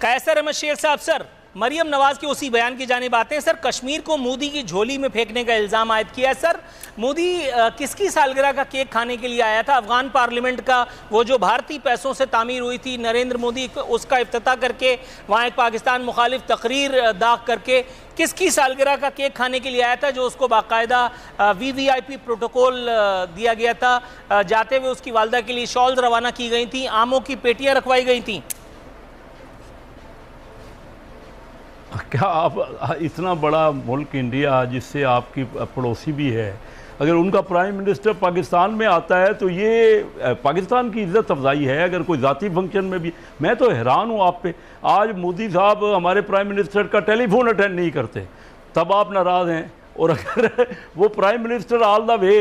कैसर अहमद शेख साहब, सर मरियम नवाज के उसी बयान की जानिब आते हैं। सर कश्मीर को मोदी की झोली में फेंकने का इल्ज़ाम आयद किया है। सर मोदी किसकी सालगिरह का केक खाने के लिए आया था? अफगान पार्लियामेंट का वो जो भारतीय पैसों से तामीर हुई थी, नरेंद्र मोदी उसका इफ्तिताह करके वहाँ एक पाकिस्तान मुखालिफ तकरीर दाग करके किसकी सालगिरह का केक खाने के लिए आया था, जो उसको बाकायदा VVIP प्रोटोकॉल दिया गया था। जाते हुए उसकी वालदा के लिए शॉल्स रवाना की गई थी, आमों की पेटियाँ रखवाई गई थी। क्या आप इतना बड़ा मुल्क इंडिया, जिससे आपकी पड़ोसी भी है, अगर उनका प्राइम मिनिस्टर पाकिस्तान में आता है तो ये पाकिस्तान की इज़्ज़त अफजाई है। अगर कोई ज़ाती फंक्शन में भी, मैं तो हैरान हूँ आप पे। आज मोदी साहब हमारे प्राइम मिनिस्टर का टेलीफोन अटेंड नहीं करते, तब आप नाराज़ हैं। और अगर वो prime minister all the way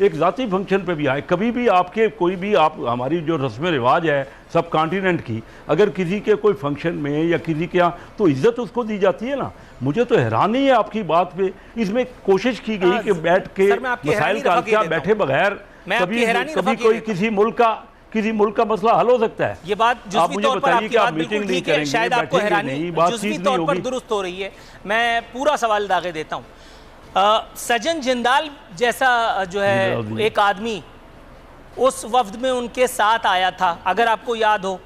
एक ज़ाती फंक्शन पे भी आए, कभी भी आपके कोई भी आप हमारी जो रस्म रिवाज है सब कॉन्टिनेंट की, अगर किसी के कोई फंक्शन में या किसी के यहाँ, तो इज़्ज़त उसको दी जाती है ना। मुझे तो हैरानी है आपकी बात पे। इसमें कोशिश की गई कि बैठ के मसाइल का क्या बैठे बगैर कभी कोई किसी मुल्क का मसला हल हो सकता है। ये बात आप मुझे बताइए कि आप मीटिंग नहीं करेंगे, शायद आपको हैरानी जुज़वी तौर पर दुरुस्त हो रही है। मैं पूरा सवाल दागे देता हूँ। सजन जिंदाल जैसा जो है एक आदमी उस वफ्द में उनके साथ आया था, अगर आपको याद हो।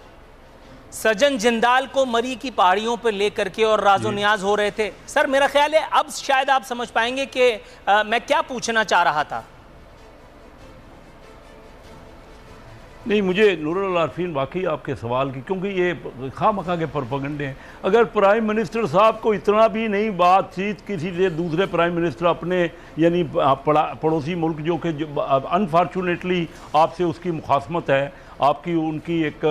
सजन जिंदाल को मरी की पहाड़ियों पर लेकर के और राजो न्याज हो रहे थे। सर मेरा ख्याल है अब शायद आप समझ पाएंगे कि मैं क्या पूछना चाह रहा था। नहीं, मुझे नूरुल आरफीन वाकई आपके सवाल की, क्योंकि ये खामखा के प्रोपेगेंडे हैं। अगर प्राइम मिनिस्टर साहब को इतना भी नहीं बातचीत किसी से, दूसरे प्राइम मिनिस्टर अपने यानी पड़ोसी मुल्क जो कि अनफॉर्चुनेटली आपसे उसकी मुखासमत है, आपकी उनकी एक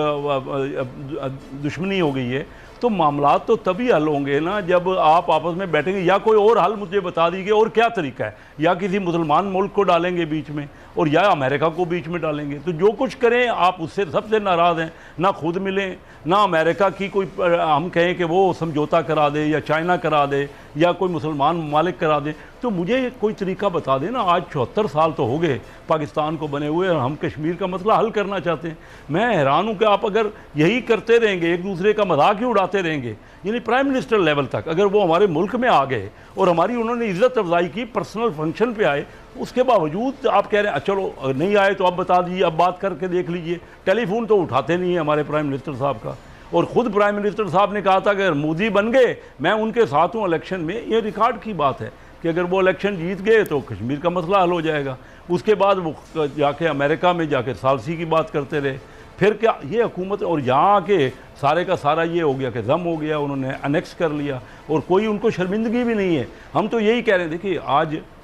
दुश्मनी हो गई है, तो मामला तो तभी हल होंगे ना जब आप आपस में बैठेंगे। या कोई और हल मुझे बता दीजिए, और क्या तरीका है? या किसी मुसलमान मुल्क को डालेंगे बीच में, और या अमेरिका को बीच में डालेंगे। तो जो कुछ करें आप उससे सबसे नाराज़ हैं। ना खुद मिलें, ना अमेरिका की कोई हम कहें कि वो समझौता करा दे, या चाइना करा दे, या कोई मुसलमान ममालिक करा दे। तो मुझे कोई तरीका बता दें ना। आज 74 साल तो हो गए पाकिस्तान को बने हुए, और हम कश्मीर का मसला हल करना चाहते हैं। मैं हैरान हूँ कि आप अगर यही करते रहेंगे, एक दूसरे का मजाक ही उड़ाते रहेंगे, यानी प्राइम मिनिस्टर लेवल तक अगर वो हमारे मुल्क में आ गए और हमारी उन्होंने इज़्ज़त अफजाई की, पर्सनल फंक्शन पे आए, उसके बावजूद आप कह रहे हैं चलो नहीं आए तो अब बता दीजिए, अब बात करके देख लीजिए। टेलीफोन तो उठाते नहीं है हमारे प्राइम मिनिस्टर साहब का। और ख़ुद प्राइम मिनिस्टर साहब ने कहा था कि अगर मोदी बन गए मैं उनके साथ हूँ इलेक्शन में। ये रिकॉर्ड की बात है कि अगर वो इलेक्शन जीत गए तो कश्मीर का मसला हल हो जाएगा। उसके बाद वो जाके अमेरिका में जाके सालसी की बात करते रहे। फिर क्या ये हुकूमत, और यहाँ आके सारे का सारा ये हो गया कि जम हो गया, उन्होंने अनेक्स कर लिया और कोई उनको शर्मिंदगी भी नहीं है। हम तो यही कह रहे हैं, देखिए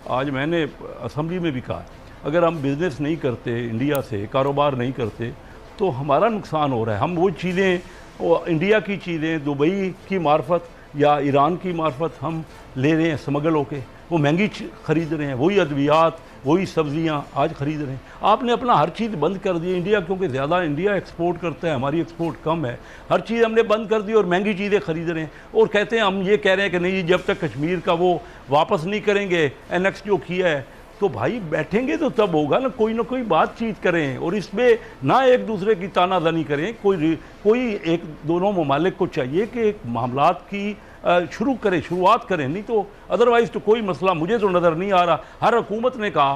आज मैंने असम्बली में भी कहा, अगर हम बिज़नेस नहीं करते इंडिया से, कारोबार नहीं करते, तो हमारा नुकसान हो रहा है। हम वो चीज़ें, वो इंडिया की चीज़ें दुबई की मार्फत या ईरान की मार्फत हम ले रहे हैं स्मगल होके, वो महंगी ख़रीद रहे हैं। वही अद्वियात, वही सब्जियां आज ख़रीद रहे हैं। आपने अपना हर चीज़ बंद कर दी इंडिया, क्योंकि ज़्यादा इंडिया एक्सपोर्ट करता है, हमारी एक्सपोर्ट कम है। हर चीज़ हमने बंद कर दी और महंगी चीज़ें ख़रीद रहे हैं। और कहते हैं, हम ये कह रहे हैं कि नहीं, जब तक कश्मीर का वो वापस नहीं करेंगे एनेक्स जो किया है, तो भाई बैठेंगे तो तब होगा ना कोई बातचीत करें, और इसमें ना एक दूसरे की तानाजानी करें। कोई एक दोनों ममालिक को चाहिए कि एक मामलात की शुरुआत करें, नहीं तो अदरवाइज़ तो कोई मसला मुझे तो नज़र नहीं आ रहा। हर हुकूमत ने कहा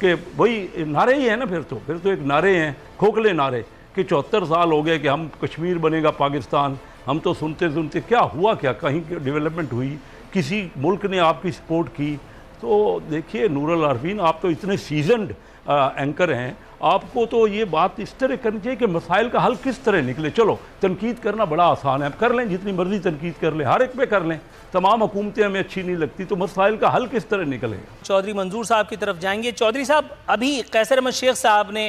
कि वही नारे ही हैं ना, फिर तो एक नारे हैं, खोखले नारे, कि 74 साल हो गए कि हम कश्मीर बनेगा पाकिस्तान। हम तो सुनते सुनते क्या हुआ, क्या कहीं डेवलपमेंट हुई, किसी मुल्क ने आपकी सपोर्ट की? तो देखिए नूरुल आरफीन, आप तो इतने सीजनड एंकर हैं, आपको तो ये बात इस तरह करनी चाहिए कि मसाइल का हल किस तरह निकले। चलो तनकीद करना बड़ा आसान है, आप कर लें, जितनी मर्जी तनकीद कर लें, हर एक पे कर लें। तमाम हुकूमतें हमें अच्छी नहीं लगती, तो मसाइल का हल किस तरह निकलेगा। चौधरी मंजूर साहब की तरफ जाएंगे। चौधरी साहब, अभी कैसर अहमद शेख साहब ने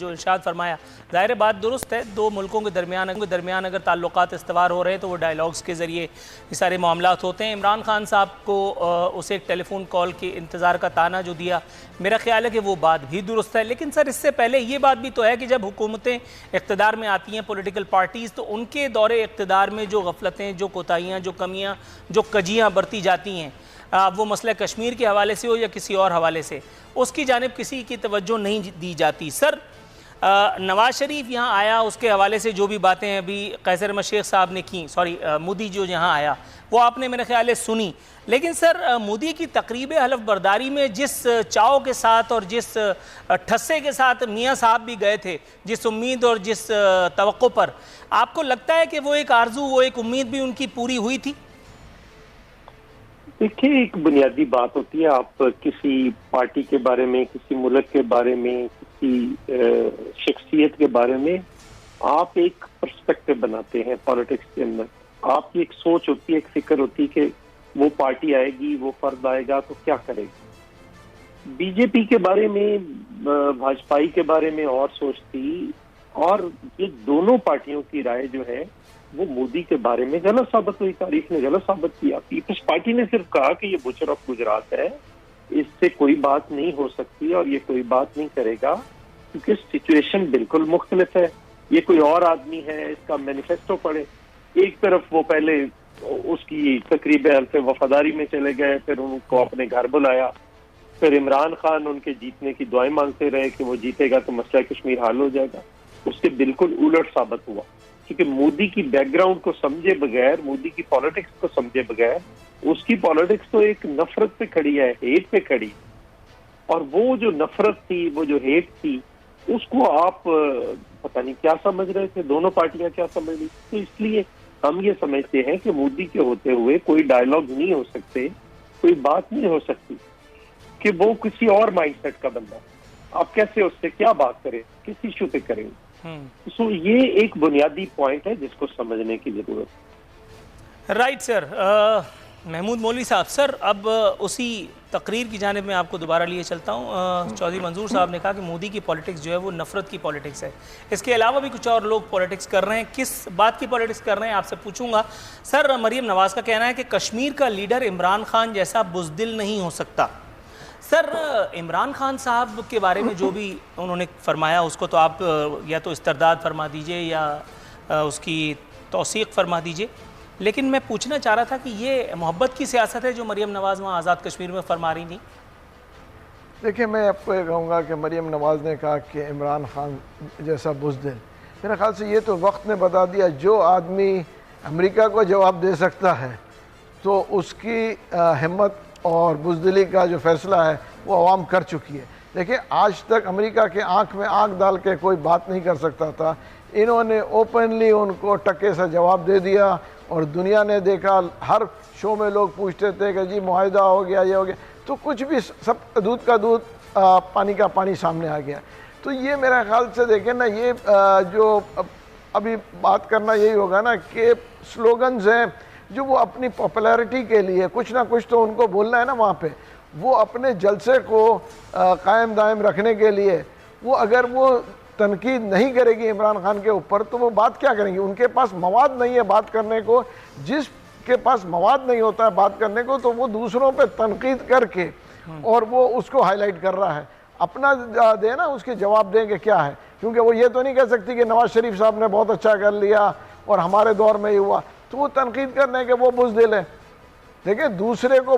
जो इरशाद फरमाया, ज़ाहिर बात दुरुस्त है। दो मुल्कों के दरमियान अगर ताल्लुकात इस्तवार हो रहे हैं तो वो डायलॉग्स के ज़रिए ये सारे मामलात होते हैं। इमरान खान साहब को उसे एक टेलीफोन कॉल के इंतज़ार का ताना जो दिया, मेरा ख्याल है कि वो बात भी दुरुस्त है। लेकिन सर, इससे पहले ये बात भी तो है कि जब हुकूमतें इक़्तिदार में आती हैं, पॉलिटिकल पार्टीज़, तो उनके दौरे इक़्तिदार में जो गफलतें, जो कोताहियाँ, जो कमियाँ, जो कजियाँ बरती जाती हैं, वो मसला कश्मीर के हवाले से हो या किसी और हवाले से, उसकी जानिब किसी की तवज्जो नहीं दी जाती। सर, नवाज शरीफ यहाँ आया, उसके हवाले से जो भी बातें अभी कैसर अहमद शेख साहब ने की, मोदी जो यहाँ आया वो आपने मेरे ख्याल है सुनी। लेकिन सर मोदी की तकरीब हलफ बर्दारी में जिस चाव के साथ और जिस ठस्से के साथ मियाँ साहब भी गए थे, जिस उम्मीद और जिस तवक्को पर, आपको लगता है कि वो एक आरजू, वो एक उम्मीद भी उनकी पूरी हुई थी? देखिए, एक बुनियादी बात होती है, आप किसी पार्टी के बारे में, किसी मुल्क के बारे में, किसी शख्सियत के बारे में आप एक पर्सपेक्टिव बनाते हैं पॉलिटिक्स के अंदर। आपकी एक सोच होती है, एक फिक्र होती है कि वो पार्टी आएगी, वो फर्द आएगा तो क्या करेगी। बीजेपी के बारे में, भाजपाई के बारे में और सोच थी, और ये दोनों पार्टियों की राय जो है वो मोदी के बारे में गलत साबित हुई। तारीख ने गलत साबित किया। पीपल्स पार्टी ने सिर्फ कहा कि ये बुचर ऑफ गुजरात है, इससे कोई बात नहीं हो सकती और ये कोई बात नहीं करेगा, क्योंकि सिचुएशन बिल्कुल मुख्तलिफ है। ये कोई और आदमी है, इसका मैनिफेस्टो पढ़े। एक तरफ वो पहले उसकी तकरीब हल्फ वफादारी में चले गए, फिर उनको अपने घर बुलाया, फिर इमरान खान उनके जीतने की दुआएं मांगते रहे कि वो जीतेगा तो मसला कश्मीर हल हो जाएगा। उसके बिल्कुल उलट साबित हुआ, क्योंकि मोदी की बैकग्राउंड को समझे बगैर, मोदी की पॉलिटिक्स को समझे बगैर, उसकी पॉलिटिक्स तो एक नफरत पे खड़ी है, हेट पे खड़ी। और वो जो नफरत थी, वो जो हेट थी, उसको आप पता नहीं क्या समझ रहे थे, दोनों पार्टियां क्या समझ रही। तो इसलिए हम ये समझते हैं कि मोदी के होते हुए कोई डायलॉग नहीं हो सकते, कोई बात नहीं हो सकती, कि वो किसी और माइंडसेट का बंदा, आप कैसे उससे क्या बात करें, किस इशू पे करेंगे। सो ये एक बुनियादी पॉइंट है जिसको समझने की जरूरत है। Right sir. महमूद मौलवी साहब, सर अब उसी तकरीर की जानिब में आपको दोबारा लिए चलता हूँ। चौधरी मंजूर साहब ने कहा कि मोदी की पॉलिटिक्स जो है वो नफरत की पॉलिटिक्स है। इसके अलावा भी कुछ और लोग पॉलिटिक्स कर रहे हैं। किस बात की पॉलिटिक्स कर रहे हैं आपसे पूछूंगा। सर, मरीम नवाज़ का कहना है कि कश्मीर का लीडर इमरान खान जैसा बुज़दिल नहीं हो सकता। सर, इमरान खान साहब के बारे में जो भी उन्होंने फरमाया उसको तो आप या तो इस्तरदाद फरमा दीजिए या उसकी तौसीक़ फरमा दीजिए, लेकिन मैं पूछना चाह रहा था कि ये मोहब्बत की सियासत है जो मरीम नवाज़ वहाँ आज़ाद कश्मीर में फरमा रही थी। देखिए, मैं आपको ये कहूँगा कि मरीम नवाज़ ने कहा कि इमरान खान जैसा बुज़दिल, मेरे ख्याल से ये तो वक्त ने बता दिया। जो आदमी अमेरिका को जवाब दे सकता है तो उसकी हिम्मत और बुज़दिली का जो फ़ैसला है वो अवाम कर चुकी है। देखिए, आज तक अमेरिका के आँख में आँख डाल के कोई बात नहीं कर सकता था। इन्होंने ओपनली उनको टक्के से जवाब दे दिया और दुनिया ने देखा। हर शो में लोग पूछते थे कि जी मुआहिदा हो गया, ये हो गया, तो कुछ भी, सब दूध का दूध पानी का पानी सामने आ गया। तो ये मेरे ख्याल से देखें ना, ये जो अभी बात करना यही होगा ना कि स्लोगन्स हैं जो वो अपनी पॉपुलैरिटी के लिए कुछ ना कुछ तो उनको बोलना है ना वहाँ पे। वो अपने जलसे को कायम दायम रखने के लिए वो अगर वो तनकीद नहीं करेगी इमरान खान के ऊपर तो वो बात क्या करेंगी। उनके पास मवाद नहीं है बात करने को। जिसके पास मवाद नहीं होता है बात करने को तो वो दूसरों पे तनकीद करके और वो उसको हाईलाइट कर रहा है। अपना दे ना, उसके जवाब देंगे क्या है, क्योंकि वो ये तो नहीं कह सकती कि नवाज शरीफ साहब ने बहुत अच्छा कर लिया और हमारे दौर में ही हुआ। तो वो तनकीद करने के वो बुज़दिल है। देखिए, दूसरे को